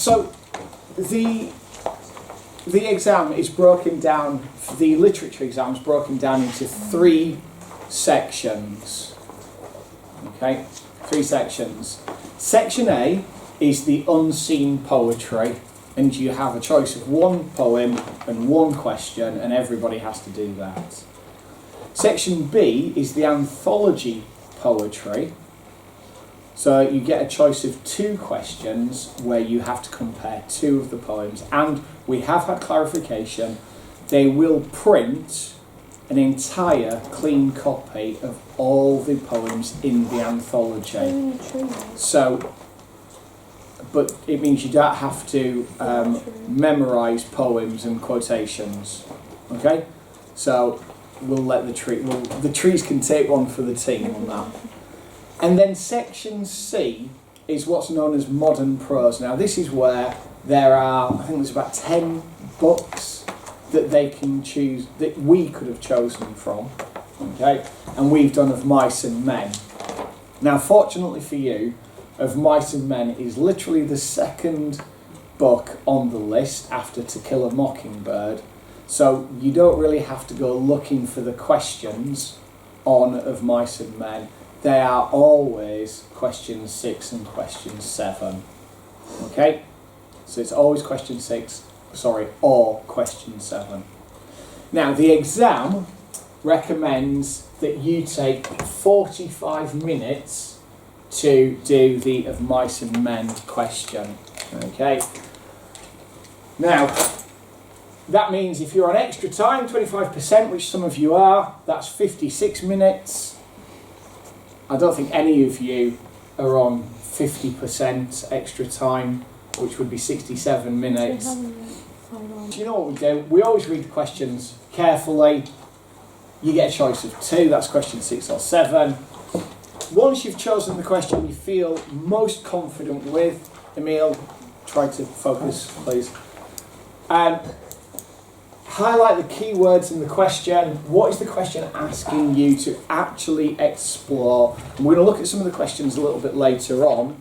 So the exam is broken down, the literature exam is broken down into 3 sections. Okay, 3 sections. Section A is the unseen poetry, and you have a choice of 1 poem and 1 question, and everybody has to do that. Section B is the anthology poetry. So you get a choice of 2 questions where you have to compare 2 of the poems, and we have had clarification. They will print an entire clean copy of all the poems in the anthology. So, but it means you don't have to memorise poems and quotations. Okay, so we'll let the trees can take one for the team on that. And then section C is what's known as modern prose. Now this is where there are, I think there's about 10 books that they can choose, that we could have chosen from, okay? And we've done Of Mice and Men. Now fortunately for you, Of Mice and Men is literally the 2nd book on the list after To Kill a Mockingbird. So you don't really have to go looking for the questions on Of Mice and Men. They are always question 6 and question 7. Okay? So it's always question 6, or question 7. Now, the exam recommends that you take 45 minutes to do the Of Mice and Men question. Okay? Now, that means if you're on extra time, 25%, which some of you are, that's 56 minutes. I don't think any of you are on 50% extra time, which would be 67 minutes. Do you know what we do? We always read the questions carefully. You get a choice of 2, that's question 6 or 7. Once you've chosen the question you feel most confident with, Emil, try to focus, please. Highlight the key words in the question. What is the question asking you to actually explore? And we're going to look at some of the questions a little bit later on,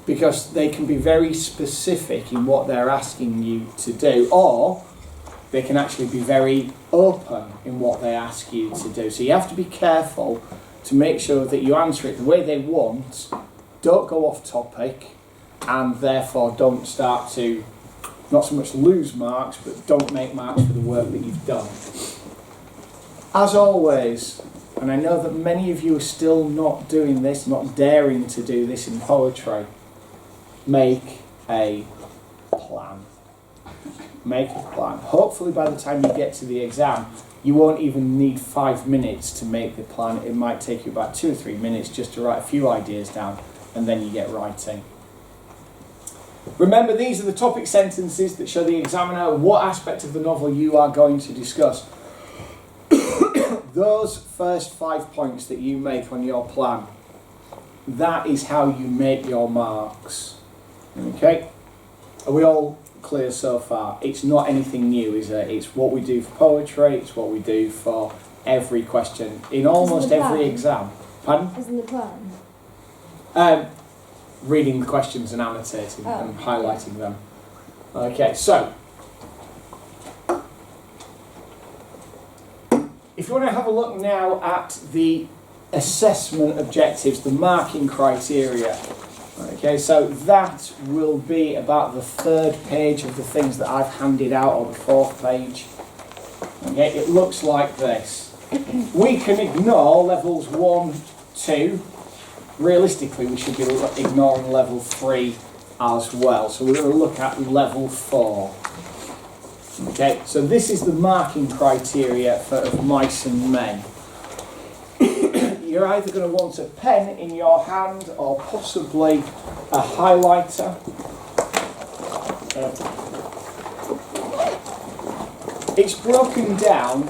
because they can be very specific in what they're asking you to do, or they can actually be very open in what they ask you to do. So you have to be careful to make sure that you answer it the way they want, don't go off topic, and therefore don't start to not so much lose marks, but don't make marks for the work that you've done. As always, and I know that many of you are still not doing this, not daring to do this in poetry, make a plan. Make a plan. Hopefully by the time you get to the exam, you won't even need 5 minutes to make the plan. It might take you about 2 or 3 minutes just to write a few ideas down, and then you get writing. Remember, these are the topic sentences that show the examiner what aspect of the novel you are going to discuss. Those first 5 points that you make on your plan, that is how you make your marks. Okay? Are we all clear so far? It's not anything new, is it? It's what we do for poetry, it's what we do for every question in almost every exam. Pardon? Isn't the plan? Reading the questions and annotating and highlighting them. Okay, so if you want to have a look now at the assessment objectives, the marking criteria. Okay, so that will be about the 3rd page of the things that I've handed out, or the 4th page. Okay, it looks like this. We can ignore levels 1, 2. Realistically, we should be ignoring level 3 as well. So we're going to look at level 4. Okay, so this is the marking criteria for Of Mice and Men. You're either going to want a pen in your hand or possibly a highlighter. It's broken down.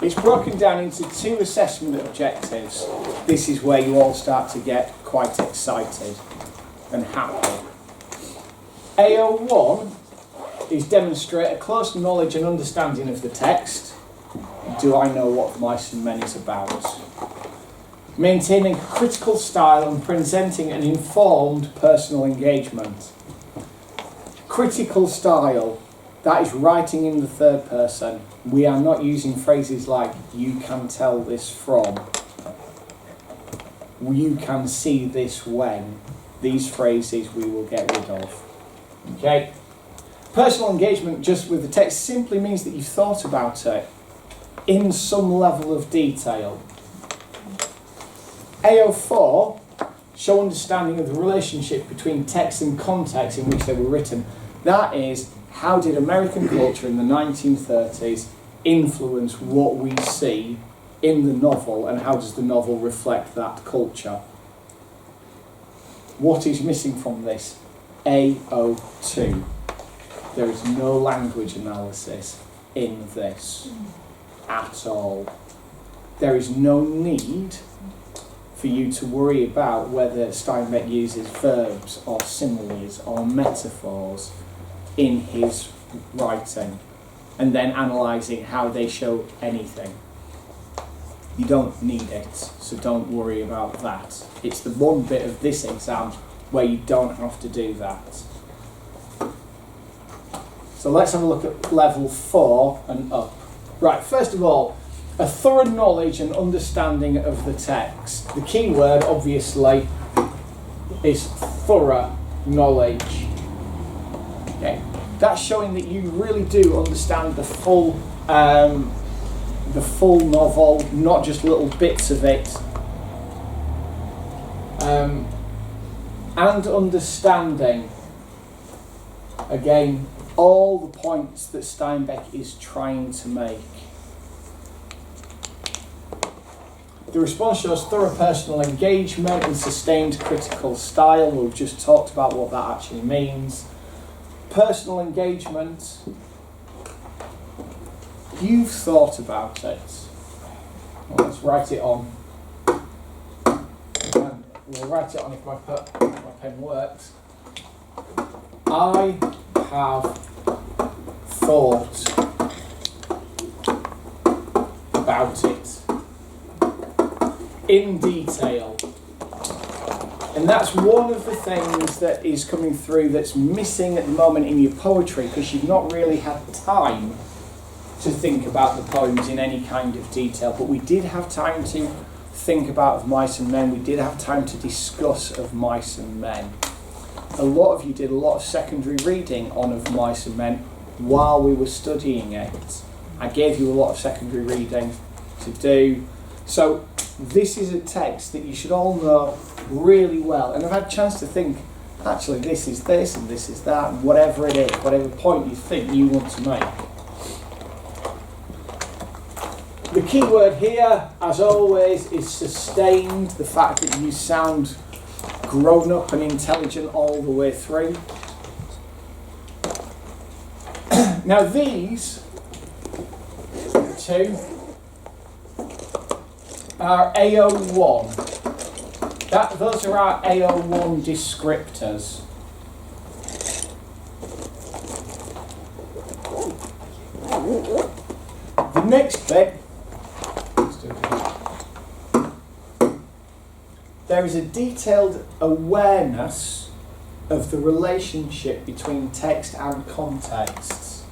It's broken down into 2 assessment objectives. This is where you all start to get quite excited and happy. AO1 is demonstrate a close knowledge and understanding of the text. Do I know what Mice and Men is about? Maintaining a critical style and presenting an informed personal engagement. Critical style, that is writing in the third person. We are not using phrases like, you can tell this from, you can see this when. These phrases we will get rid of. Okay? Personal engagement just with the text simply means that you've thought about it in some level of detail. AO4, show understanding of the relationship between text and context in which they were written. That is, how did American culture in the 1930s influence what we see in the novel, and how does the novel reflect that culture? What is missing from this? AO2. There is no language analysis in this at all. There is no need for you to worry about whether Steinbeck uses verbs or similes or metaphors in his writing and then analysing how they show anything. You don't need it, so don't worry about that. It's the one bit of this exam where you don't have to do that. So let's have a look at level 4 and up. Right, first of all, a thorough knowledge and understanding of the text. The key word, obviously, is thorough knowledge. Okay. That's showing that you really do understand the full novel, not just little bits of it. And understanding, again, all the points that Steinbeck is trying to make. The response shows thorough personal engagement and sustained critical style. We've just talked about what that actually means. Personal engagement. You've thought about it. Well, let's write it on. We'll write it on if my pen works. I have thought about it in detail. And that's one of the things that is coming through that's missing at the moment in your poetry, because you've not really had time to think about the poems in any kind of detail. But we did have time to think about Of Mice and Men. We did have time to discuss Of Mice and Men. A lot of you did a lot of secondary reading on Of Mice and Men while we were studying it. I gave you a lot of secondary reading to do. So this is a text that you should all know really well. And I've had a chance to think, actually this is this and this is that, and whatever it is, whatever point you think you want to make. The key word here, as always, is sustained. The fact that you sound grown up and intelligent all the way through. Now these two are AO1. Those are our AO1 descriptors. The next bit, there is a detailed awareness of the relationship between text and contexts.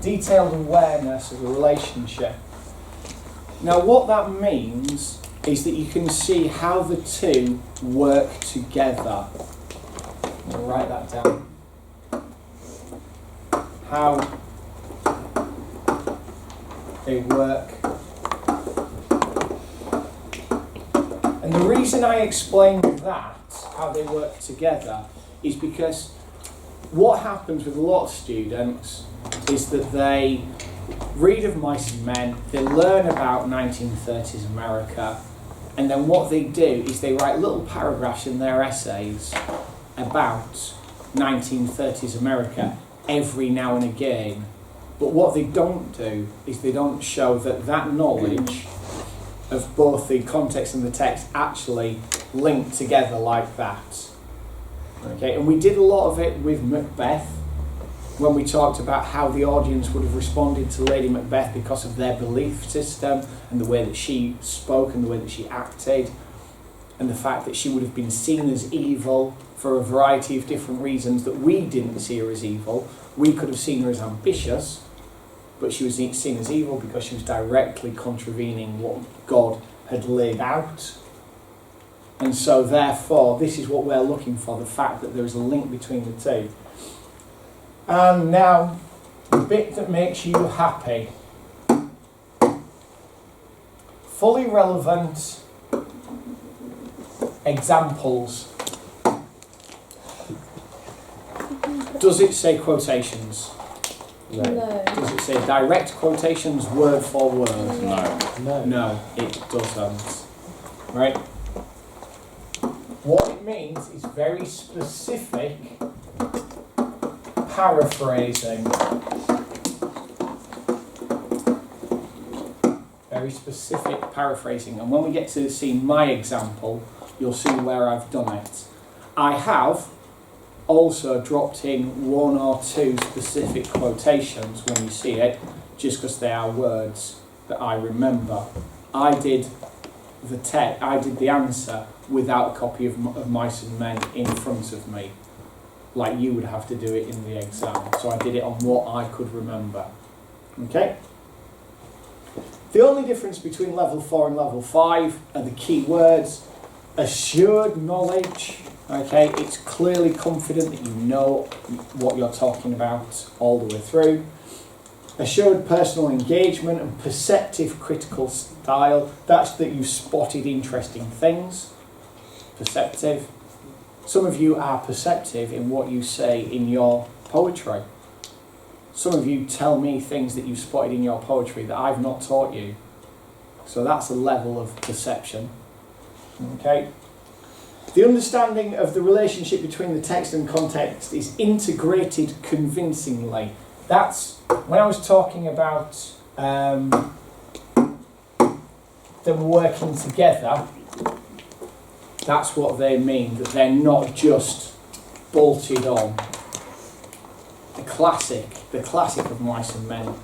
Detailed awareness of the relationship. Now what that means is that you can see how the two work together. I'll write that down. How they work. And the reason I explained that, how they work together, is because what happens with a lot of students is that they read Of Mice and Men, they learn about 1930s America, and then what they do is they write little paragraphs in their essays about 1930s America every now and again. But what they don't do is they don't show that that knowledge of both the context and the text actually link together like that. Okay, and we did a lot of it with Macbeth. when we talked about how the audience would have responded to Lady Macbeth because of their belief system and the way that she spoke and the way that she acted, and the fact that she would have been seen as evil for a variety of different reasons that we didn't see her as evil. We could have seen her as ambitious, but she was seen as evil because she was directly contravening what God had laid out. And so therefore, this is what we're looking for, the fact that there is a link between the two. And now, the bit that makes you happy. Fully relevant examples. Does it say quotations? No. Does it say direct quotations, word for word? No. No, it doesn't. Right? What it means is very specific paraphrasing. Very specific paraphrasing. And when we get to see my example, you'll see where I've done it. I have also dropped in one or two specific quotations when you see it, just because they are words that I remember. I did the answer without a copy of Mice and Men in front of me, like you would have to do it in the exam. So I did it on what I could remember. Okay? The only difference between level 4 and level 5 are the key words. Assured knowledge. Okay, it's clearly confident that you know what you're talking about all the way through. Assured personal engagement and perceptive critical style. That's that you've spotted interesting things. Perceptive. Some of you are perceptive in what you say in your poetry. Some of you tell me things that you've spotted in your poetry that I've not taught you. So that's a level of perception. Okay. The understanding of the relationship between the text and context is integrated convincingly. That's when I was talking about them working together. That's what they mean, that they're not just bolted on. The classic of Mice and Men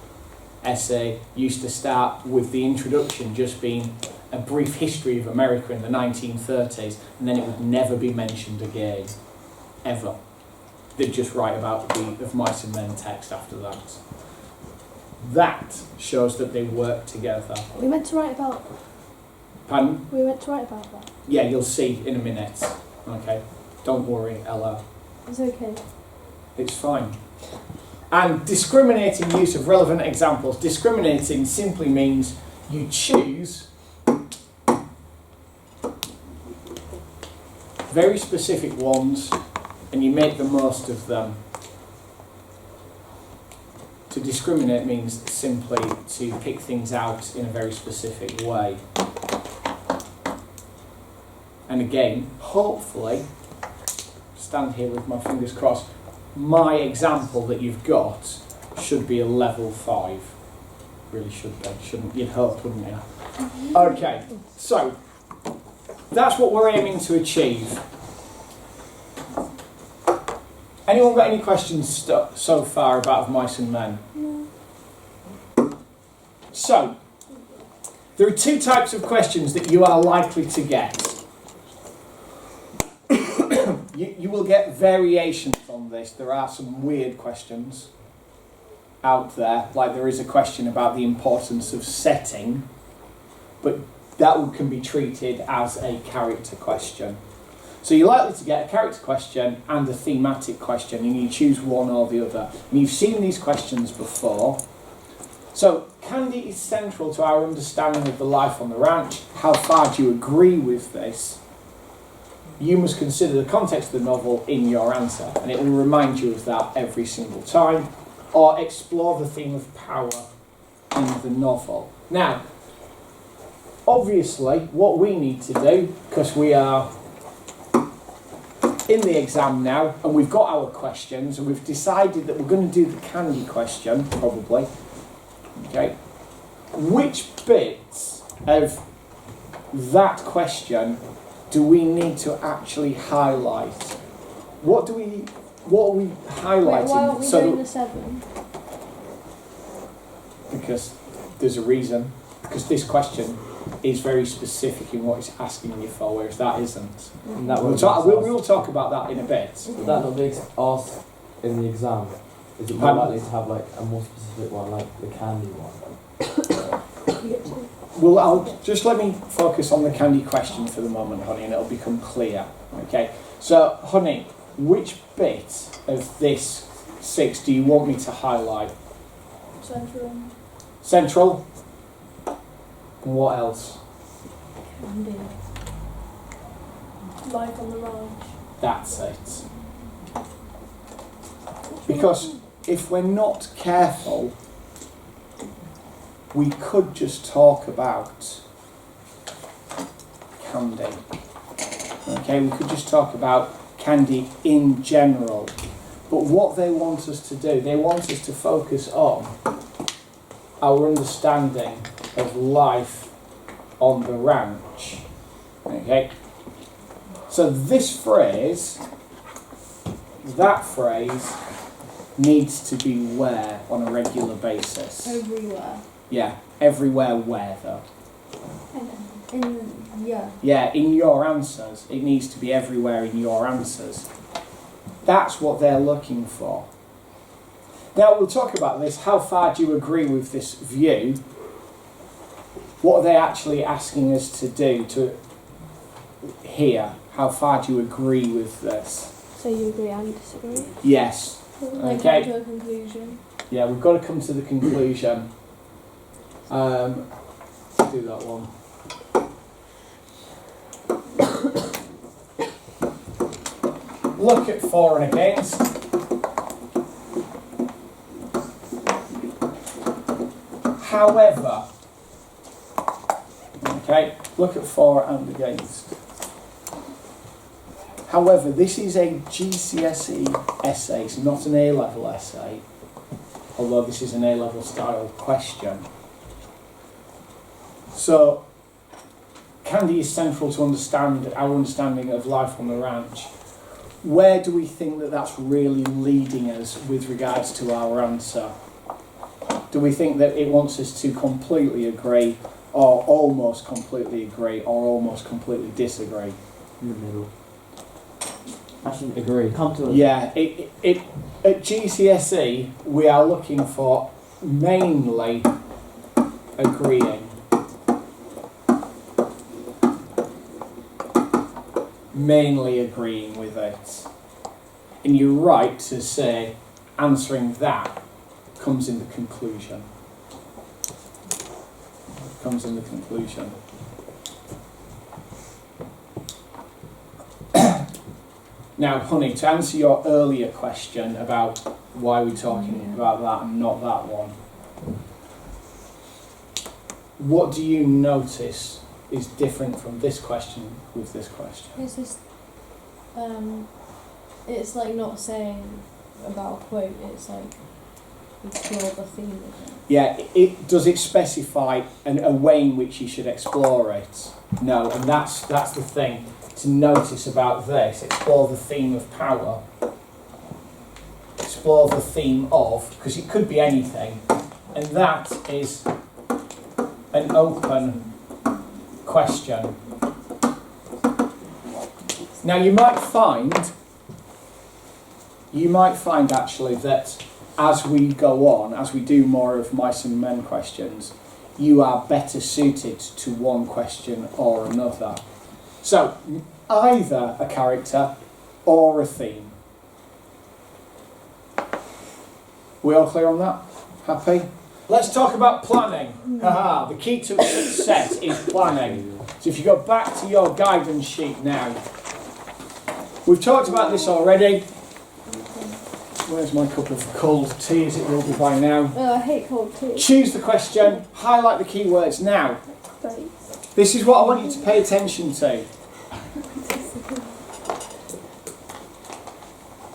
essay used to start with the introduction just being a brief history of America in the 1930s, and then it would never be mentioned again, ever. They'd just write about the of Mice and Men text after that. That shows that they work together. We meant to write about. Pardon? We meant to write about that. Yeah, you'll see in a minute. Okay, don't worry, Ella. It's okay. It's fine. And discriminating use of relevant examples. Discriminating simply means you choose very specific ones and you make the most of them. To discriminate means simply to pick things out in a very specific way. And again, hopefully, stand here with my fingers crossed, my example that you've got should be a level 5. Really should be, shouldn't you'd hope, wouldn't you? Okay, so that's what we're aiming to achieve. Anyone got any questions so far about Mice and Men? No. So, there are two types of questions that you are likely to get. You will get variations on this. There are some weird questions out there, like there is a question about the importance of setting, but that can be treated as a character question. So you're likely to get a character question and a thematic question, and you choose one or the other. And you've seen these questions before. So, candy is central to our understanding of the life on the ranch. How far do you agree with this? You must consider the context of the novel in your answer, and it will remind you of that every single time. Or explore the theme of power in the novel. Now, obviously, what we need to do, because we are in the exam now, and we've got our questions, and we've decided that we're going to do the candy question, probably. Okay. Which bits of that question do we need to actually highlight? What do what are we Wait, highlighting? why aren't we So doing that- the 7? because there's a reason. Because this question is very specific in what it's asking you for, whereas that isn't. And that We'll won't talk, make we'll talk about that in a bit. Would that not make us in the exam? Is it more Pardon? likely to have like a more specific one, like the candy one? You get 2. Well, just let me focus on the candy question for the moment, honey, and it'll become clear. Okay. So, honey, which bit of this 6 do you want me to highlight? Central. Central. And what else? Candy. Life on the ranch. That's it. Because if we're not careful, we could just talk about candy. Okay, we could just talk about candy in general. But what they want us to do, they want us to focus on our understanding of life on the ranch. Okay? So this phrase, that phrase, needs to be where on a regular basis. Everywhere. Yeah, everywhere where though. Yeah. Yeah, in your answers. It needs to be everywhere in your answers. That's what they're looking for. Now we'll talk about this. How far do you agree with this view? What are they actually asking us to do to here? How far do you agree with this? So you agree and disagree? Yes. Like Okay. come to a conclusion. Yeah, we've got to come to the conclusion. Do that one. Look at for and against. However, okay, look at for and against. However, this is a GCSE essay, it's not an A-level essay, although this is an A-level style question. So, candy is central to understand our understanding of life on the ranch. Where do we think that that's really leading us with regards to our answer? Do we think that it wants us to completely agree, or almost completely agree, or almost completely disagree? In the middle. Actually, agree. Come to a Yeah, at GCSE we are looking for mainly agreeing. Mainly agreeing with it. And you're right to say answering that comes in the conclusion. Comes in the conclusion. Now, honey, to answer your earlier question about why we're talking about that and not that one, what do you notice is different from this question with this question? It's just, it's like not saying about a quote, it's like explore the theme of it. Yeah, does it specify a way in which you should explore it? No, and that's the thing to notice about this. Explore the theme of power. Explore the theme of, because it could be anything, and that is an open question. Now you might find actually that as we go on, as we do more of mice and men questions, you are better suited to one question or another. So, either a character or a theme. We all clear on that? Happy? Let's talk about planning. Haha, the key to success is planning. So if you go back to your guidance sheet now, we've talked about this already. Where's my cup of cold tea, as it will be by now? Oh, I hate cold tea. Choose the question, highlight the keywords now. This is what I want you to pay attention to.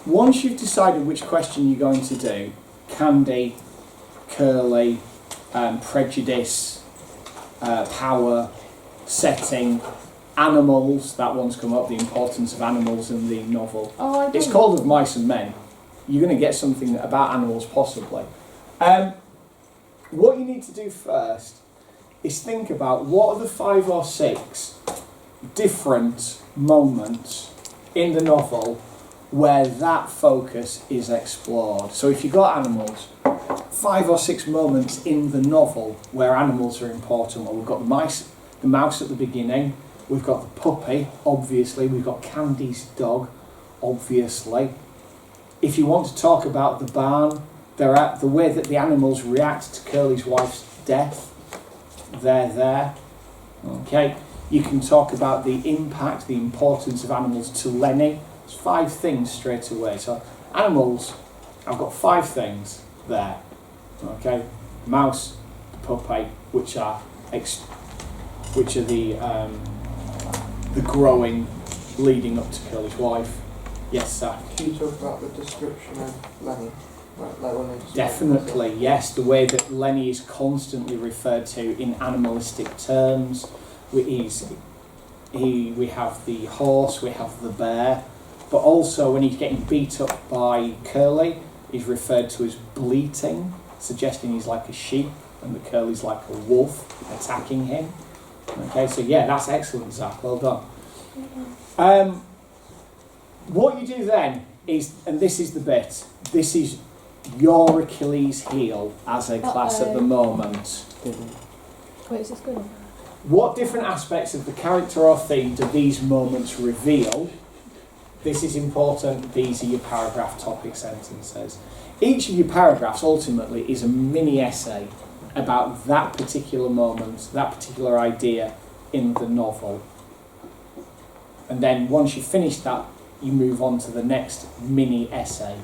Once you've decided which question you're going to do, candy, curly, prejudice, power, setting, animals, that one's come up, the importance of animals in the novel. Oh, I It's don't. called Of Mice and Men. you're going to get something about animals possibly. What you need to do first is think about what are the 5 or 6 different moments in the novel where that focus is explored. So if you've got animals, 5 or 6 moments in the novel where animals are important. Well, we've got the mouse at the beginning, we've got the puppy, obviously, we've got Candy's dog, obviously. If you want to talk about the barn, the way that the animals react to Curly's wife's death, they're there. Okay, you can talk about the impact, the importance of animals to Lenny. There's 5 things straight away. So animals, I've got 5 things there. Okay, mouse, puppy, which are the growing leading up to Curly's wife. Yes, sir. Can you talk about the description of Lenny? Like when they describe Definitely, himself? yes. The way that Lenny is constantly referred to in animalistic terms. We have the horse, we have the bear, but also when he's getting beat up by Curly, he's referred to as bleating, suggesting he's like a sheep and that Curly's like a wolf attacking him. Okay, so yeah, that's excellent, Zach. Well done. What you do then is, and this is the bit, this is your Achilles heel as a class at the moment. Wait, is this good? What different aspects of the character or theme do these moments reveal? This is important. These are your paragraph topic sentences. Each of your paragraphs ultimately is a mini essay about that particular moment, that particular idea in the novel. And then once you've finished that, you move on to the next mini essay.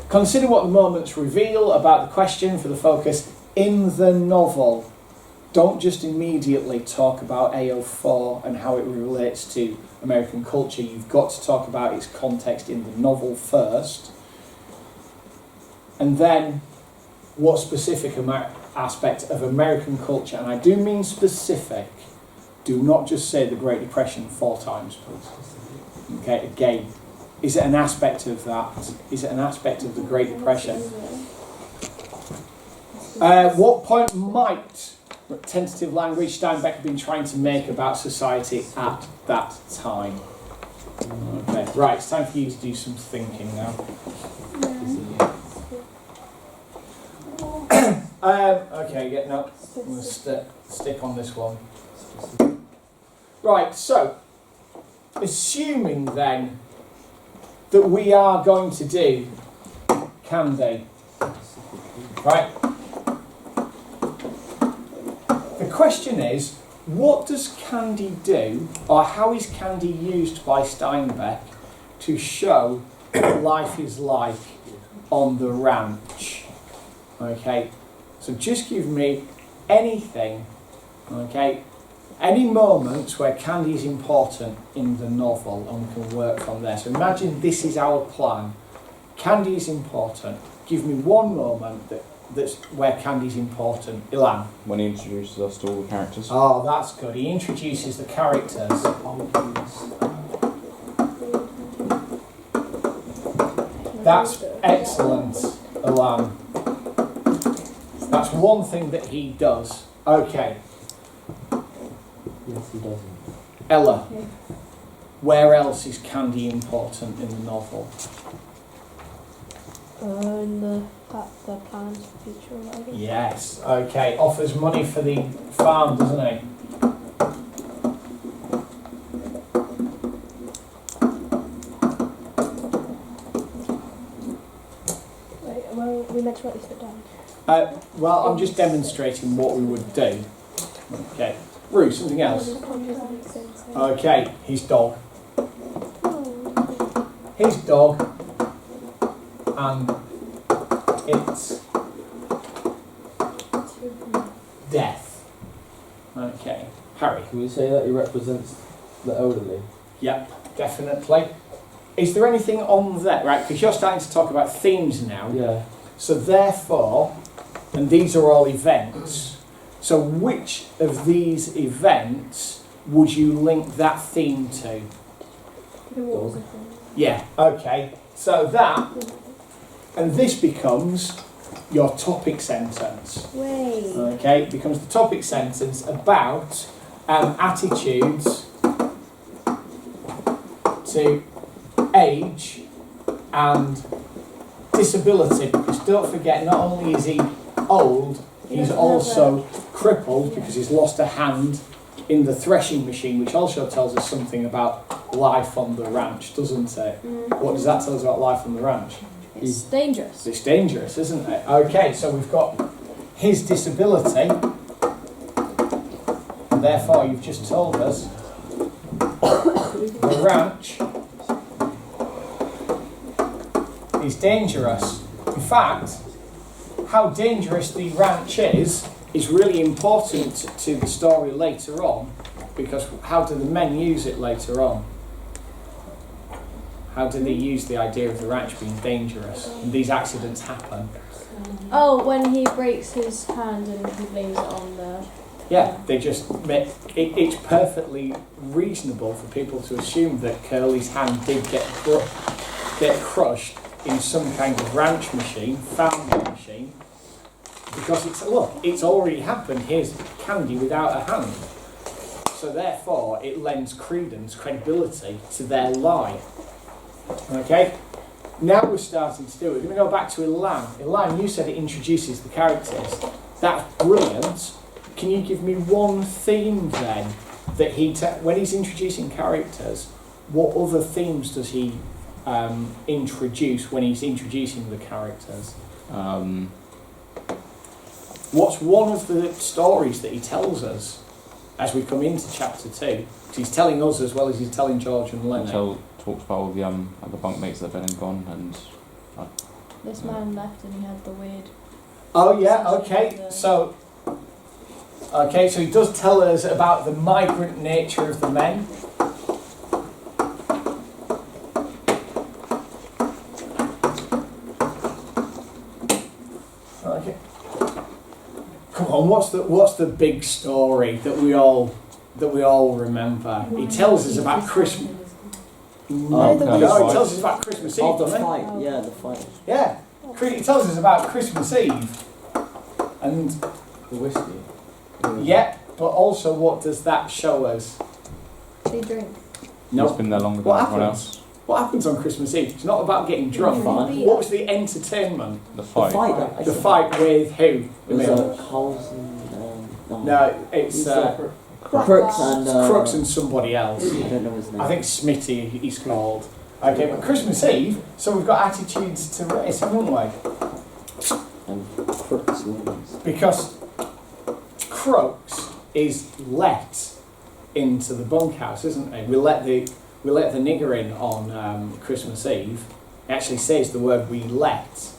Consider what the moments reveal about the question for the focus in the novel. Don't just immediately talk about AO4 and how it relates to American culture. You've got to talk about its context in the novel first. And then what specific aspect of American culture, and I do mean specific, do not just say the Great Depression 4 times, please. Okay, again, is it an aspect of that? Is it an aspect of the Great Depression? What point might tentative language Steinbeck have been trying to make about society at that time? Okay, right, it's time for you to do some thinking now. Okay, yeah, no, I'm going to stick on this one. Right, so, assuming then that we are going to do Candy, right? The question is, what does Candy do, or how is Candy used by Steinbeck to show what life is like on the ranch? Okay, so just give me anything, okay, any moments where Candy is important in the novel, and we can work from there. So imagine this is our plan. Candy is important. Give me one moment that's where Candy's important. Ilan. When he introduces us to all the characters. Oh, that's good. He introduces the characters. That's excellent, Ilan. That's one thing that he does. Okay. Yes, he doesn't. Ella, where else is Candy important in the novel? In the plans for future or whatever. Yes, okay. Offers money for the farm, doesn't he? Wait, well, we meant to write this bit down. Well, I'm just demonstrating what we would do. Okay. Rue, something else? Okay, his dog. His dog and its death. Okay. Harry. Can we say that he represents the elderly? Yep, definitely. Is there anything on that? Right, because you're starting to talk about themes now. Yeah. So therefore, and these are all events, so which of these events would you link that theme to? Dog. Yeah, okay. So that, and this becomes your topic sentence. Wait. Okay, it becomes the topic sentence about attitudes to age and disability, because don't forget, not only is he old, he's also crippled because he's lost a hand in the threshing machine, which also tells us something about life on the ranch, doesn't it? What does that tell us about life on the ranch? It's dangerous. It's dangerous, isn't it? Okay, so we've got his disability, and therefore you've just told us the ranch is dangerous. In fact, how dangerous the ranch is really important to the story later on, because how do the men use it later on? How do they use the idea of the ranch being dangerous? And these accidents happen. Oh, when he breaks his hand and he blames it on the... Yeah, they just make it's perfectly reasonable for people to assume that Curly's hand did get crushed in some kind of ranch machine, farming machine, because it's already happened. Here's Candy without a hand. So therefore, it lends credibility to their lie. Okay? Now we're starting to do it. We're going to go back to Elan. Elan, you said it introduces the characters. That's brilliant. Can you give me one theme then that when he's introducing characters, what other themes does he introduce when he's introducing the characters? What's one of the stories that he tells us as we come into chapter 2? Because he's telling us as well as he's telling George and Lenny. Talks about all the other bunkmates that have been and gone, and This man left and he had the weird... Oh yeah, okay. So he does tell us about the migrant nature of the men. Okay. Come on, what's the big story that we all remember? He tells us about Christmas. No, he tells us about Christmas Eve. Oh, the doesn't he? fight. Yeah, the fight. Yeah, he tells us about Christmas Eve, and The whiskey. yeah, but also what does that show us? They drink. he's been there longer than What everyone happens? else. What happens on Christmas Eve? It's not about getting drunk. Fun. What was the entertainment? The The fight. fight. The fight with who? It was No, House and it's Crooks and Crooks and somebody else. I don't know his name. I think Smitty he's called. Okay, but Christmas Eve, so we've got attitudes to race, haven't we? And Crooks wins. Because Crooks is let into the bunkhouse, isn't he? We let the nigger in on Christmas Eve. It actually says the word "we let,"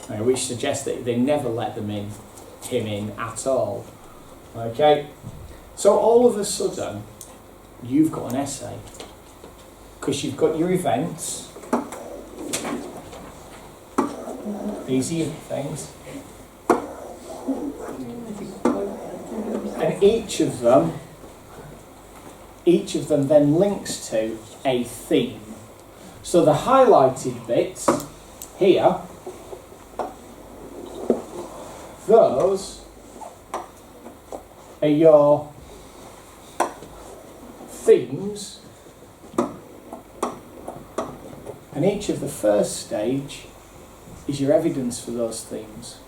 which suggests that they never let him in at all. Okay, so all of a sudden, you've got an essay because you've got your events. These are your things. And each of them then links to a theme. So the highlighted bits here, those are your themes, and each of the first stage is your evidence for those themes.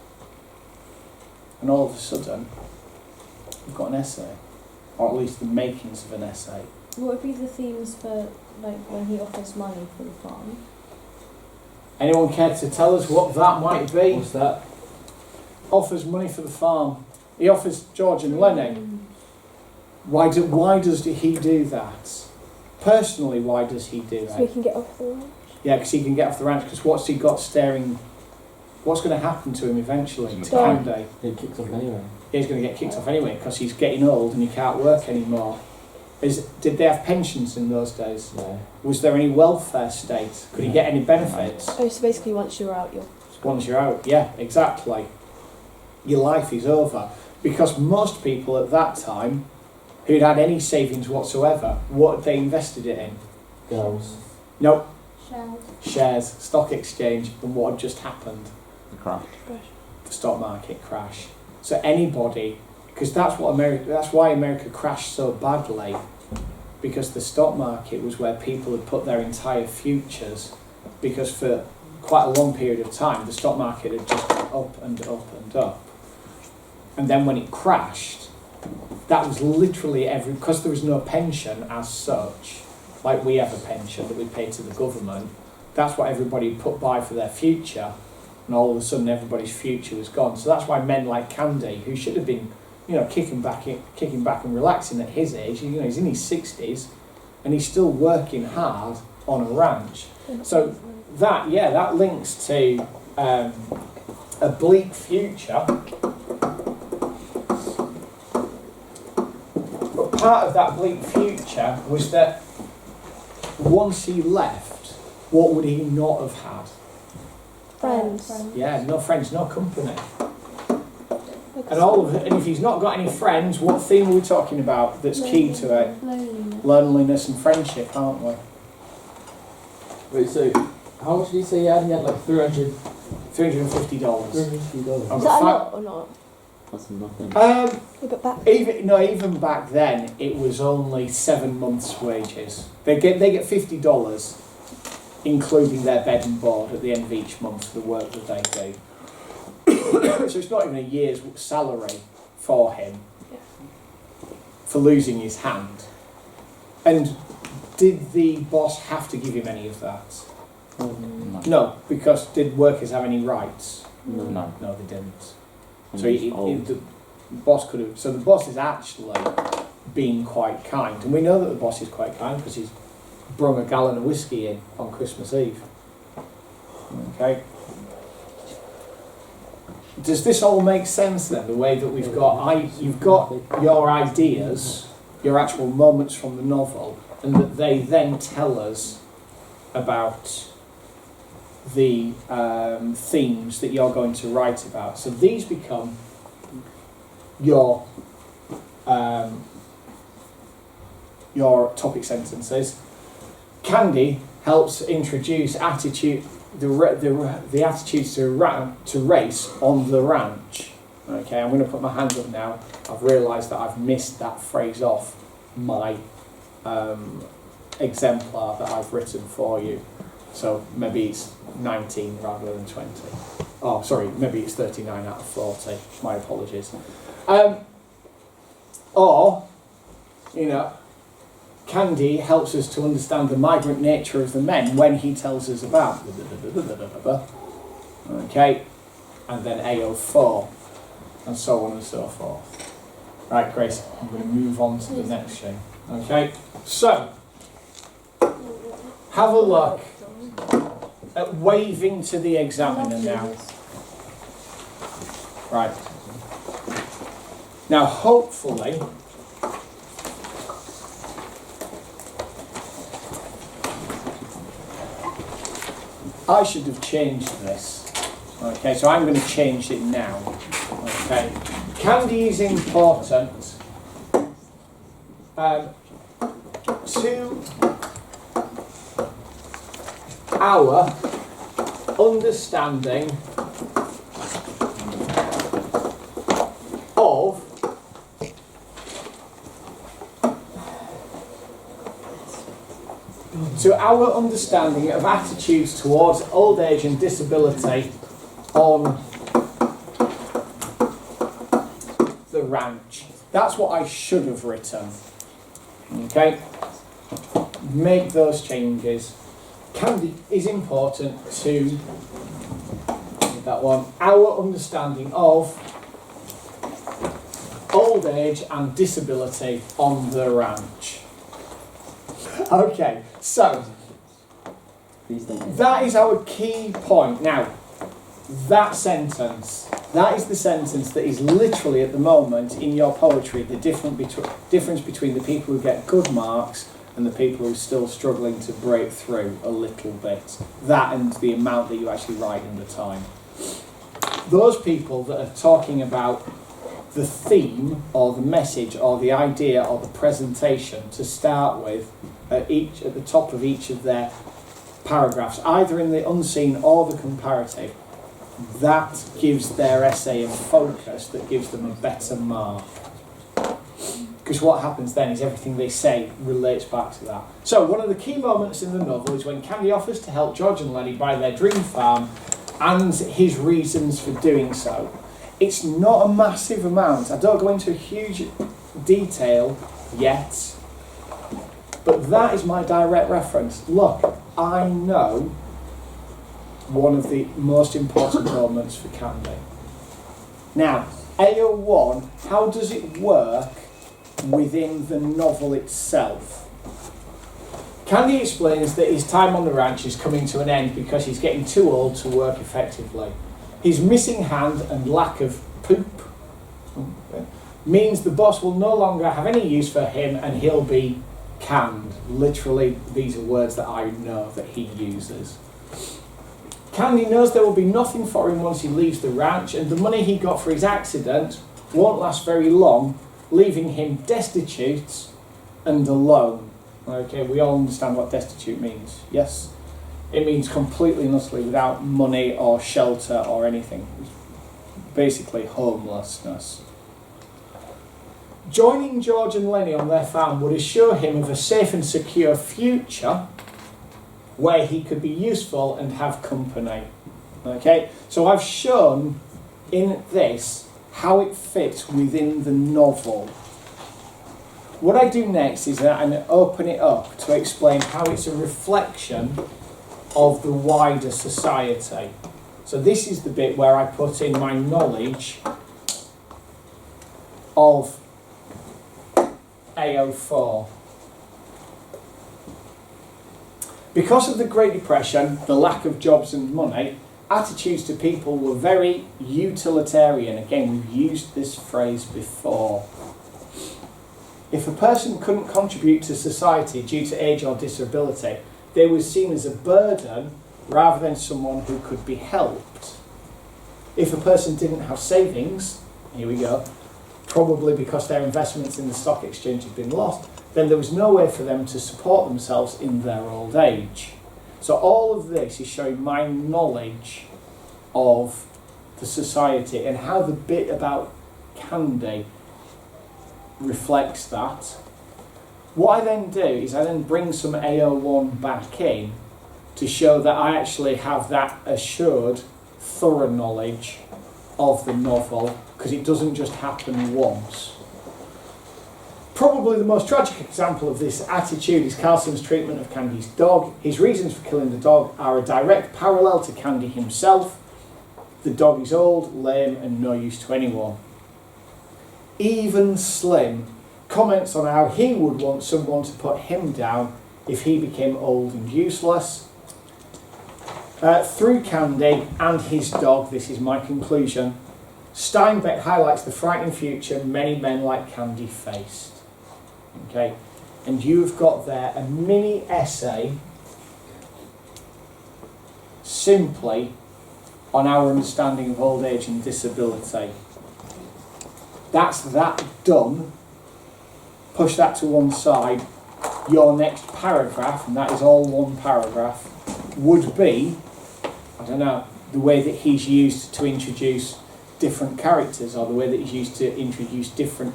And all of a sudden, you've got an essay, or at least the makings of an essay. What would be the themes for, like, when he offers money for the farm? Anyone care to tell us what that might be? What's that? Offers money for the farm. He offers George and Lenny. Why does he do that? Personally, why does he do So we that? can get off the ranch? Yeah, because he can get off the ranch, because what's he got staring... What's going to happen to him eventually, to Die. Candy? He kicked off anyway. He's going to get kicked off anyway, because he's getting old and he can't work anymore. Did they have pensions in those days? No. Was there any welfare state? Could he get any benefits? Oh, so basically once you're out, you're... Once you're out, yeah, exactly. Your life is over. Because most people at that time, who'd had any savings whatsoever, what had they invested it in? Girls. Nope. Shares. stock exchange, and what had just happened, The crash. the stock market crash. So anybody, because that's why America crashed so badly, because the stock market was where people had put their entire futures, because for quite a long period of time the stock market had just gone up and up and up. And then when it crashed, that was literally because there was no pension as such, like we have a pension that we pay to the government, that's what everybody put by for their future, and all of a sudden everybody's future was gone. So that's why men like Candy, who should have been, kicking back and relaxing at his age, he's in his 60s, and he's still working hard on a ranch. So that links to a bleak future. But part of that bleak future was that once he left, what would he not have had? Friends. Yeah, no friends, no company. And if he's not got any friends, what theme are we talking about that's key to it? Loneliness. Loneliness and friendship, aren't we? Wait, so how much did you say he had? He had like $350. $350. Is that a lot or not? That's nothing. Yeah, but back. Even back then, it was only 7 months' wages. They get $50, including their bed and board at the end of each month for the work that they do. So it's not even a year's salary for him for losing his hand. And did the boss have to give him any of that? No. No, because did workers have any rights? No. No, they didn't. And So he's old. the boss could have. So the boss is actually being quite kind, and we know that the boss is quite kind because he's brung a gallon of whiskey in on Christmas Eve. Okay. Does this all make sense then? The way that you've got your ideas, your actual moments from the novel, and that they then tell us about the themes that you're going to write about. So these become your topic sentences. Candy helps introduce the attitudes to race on the ranch. Okay, I'm going to put my hand up now. I've realised that I've missed that phrase off my exemplar that I've written for you. So maybe it's 19 rather than 20. Oh, sorry, maybe it's 39 out of 40. My apologies. Candy helps us to understand the migrant nature of the men when he tells us about. Okay, and then AO4, and so on and so forth. Right, Grace, I'm going to move on to the next thing. Okay, so have a look at waving to the examiner now. Right. Now, hopefully, I should have changed this. Okay, so I'm going to change it now. Okay, candy is important to our understanding of attitudes towards old age and disability on the ranch. That's what I should have written. Okay? Make those changes. Candy is important to that one. Our understanding of old age and disability on the ranch. Okay, so that is our key point. Now, that is the sentence that is literally at the moment in your poetry the difference between the people who get good marks and the people who are still struggling to break through a little bit. That and the amount that you actually write in the time. Those people that are talking about the theme or the message or the idea or the presentation to start with at the top of each of their paragraphs, either in the unseen or the comparative, that gives their essay a focus that gives them a better mark. Because what happens then is everything they say relates back to that. So one of the key moments in the novel is when Candy offers to help George and Lenny buy their dream farm and his reasons for doing so. It's not a massive amount. I don't go into huge detail yet, but that is my direct reference. Look, I know one of the most important moments for Candy. Now, AO1, how does it work within the novel itself? Candy explains that his time on the ranch is coming to an end because he's getting too old to work effectively. His missing hand and lack of poop means the boss will no longer have any use for him and he'll be canned. Literally, these are words that I know that he uses. Candy knows there will be nothing for him once he leaves the ranch, and the money he got for his accident won't last very long, leaving him destitute and alone. Okay, we all understand what destitute means, yes? It means completely and utterly without money or shelter or anything. Basically homelessness. Joining George and Lenny on their farm would assure him of a safe and secure future where he could be useful and have company. Okay, so I've shown in this how it fits within the novel. What I do next is that I open it up to explain how it's a reflection of the wider society. So this is the bit where I put in my knowledge of AO4. Because of the Great Depression, the lack of jobs and money, attitudes to people were very utilitarian. Again, we've used this phrase before. If a person couldn't contribute to society due to age or disability, they were seen as a burden rather than someone who could be helped. If a person didn't have savings, here we go, probably because their investments in the stock exchange had been lost, then there was no way for them to support themselves in their old age. So all of this is showing my knowledge of the society and how the bit about Candy reflects that. What I then do is I then bring some AO1 back in to show that I actually have that assured, thorough knowledge of the novel, because it doesn't just happen once. Probably the most tragic example of this attitude is Carlson's treatment of Candy's dog. His reasons for killing the dog are a direct parallel to Candy himself. The dog is old, lame, and no use to anyone. Even Slim comments on how he would want someone to put him down if he became old and useless. Through Candy and his dog, this is my conclusion, Steinbeck highlights the frightening future many men like Candy faced. Okay, and you've got there a mini essay simply on our understanding of old age and disability. That's that done. Push that to one side. Your next paragraph, and that is all one paragraph, would be, I don't know, the way that he's used to introduce different characters, or the way that he's used to introduce different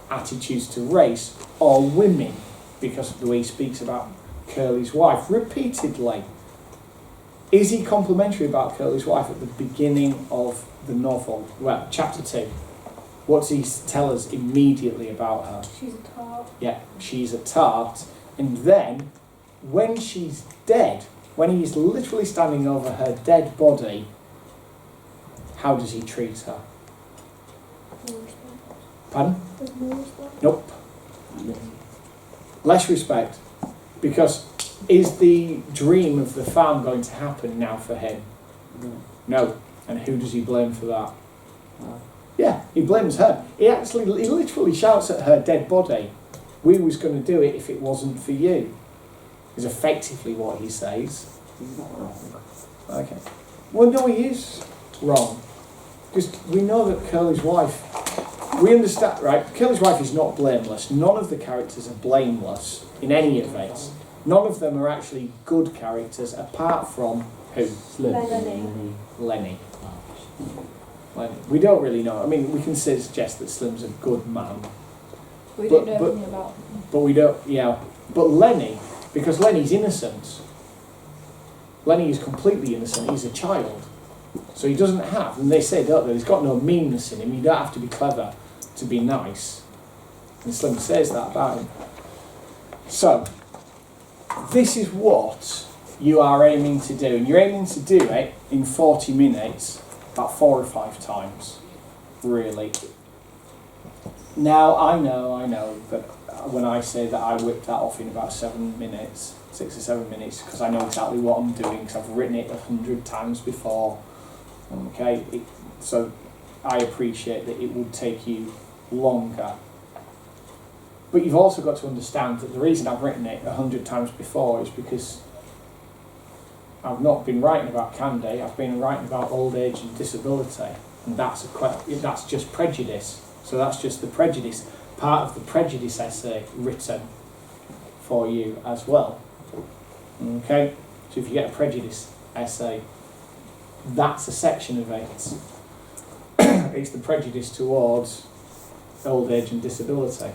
attitudes to race or women, because of the way he speaks about Curly's wife repeatedly. Is he complimentary about Curly's wife at the beginning of the novel? Well, chapter 2. What does he tell us immediately about her? She's a tart. Yeah, she's a tart. And then, when she's dead, when he's literally standing over her dead body, how does he treat her? No respect. Pardon? There's no respect. Nope. Less respect. Because is the dream of the farm going to happen now for him? No. And who does he blame for that? Yeah, he blames her. He literally shouts at her dead body, "We was going to do it if it wasn't for you," is effectively what he says. He's not wrong. Okay. Well, no, he is wrong. Because we know that Curly's wife, we understand, right? Curly's wife is not blameless. None of the characters are blameless in any event. None of them are actually good characters, apart from who? Slim. Lenny. Lenny. Lenny. We don't really know. I mean, we can suggest that Slim's a good man, We But- don't know but- anything about him. but we don't. Yeah, but Lenny, because Lenny's innocent. Lenny is completely innocent. He's a child, so he doesn't have. And they say, don't they? He's got no meanness in him. You don't have to be clever to be nice. And Slim says that about him. So, this is what you are aiming to do. And you're aiming to do it in 40 minutes, about 4 or 5 times, really. Now, I know that when I say that I whipped that off in about 7 minutes, 6 or 7 minutes, because I know exactly what I'm doing, because I've written it 100 times before. Okay, so I appreciate that it would take you longer. But you've also got to understand that the reason I've written it 100 times before is because I've not been writing about Candy, I've been writing about old age and disability, and that's just prejudice. So that's just the prejudice, part of the prejudice essay written for you as well. Okay, so if you get a prejudice essay, that's a section of it. It's the prejudice towards old age and disability.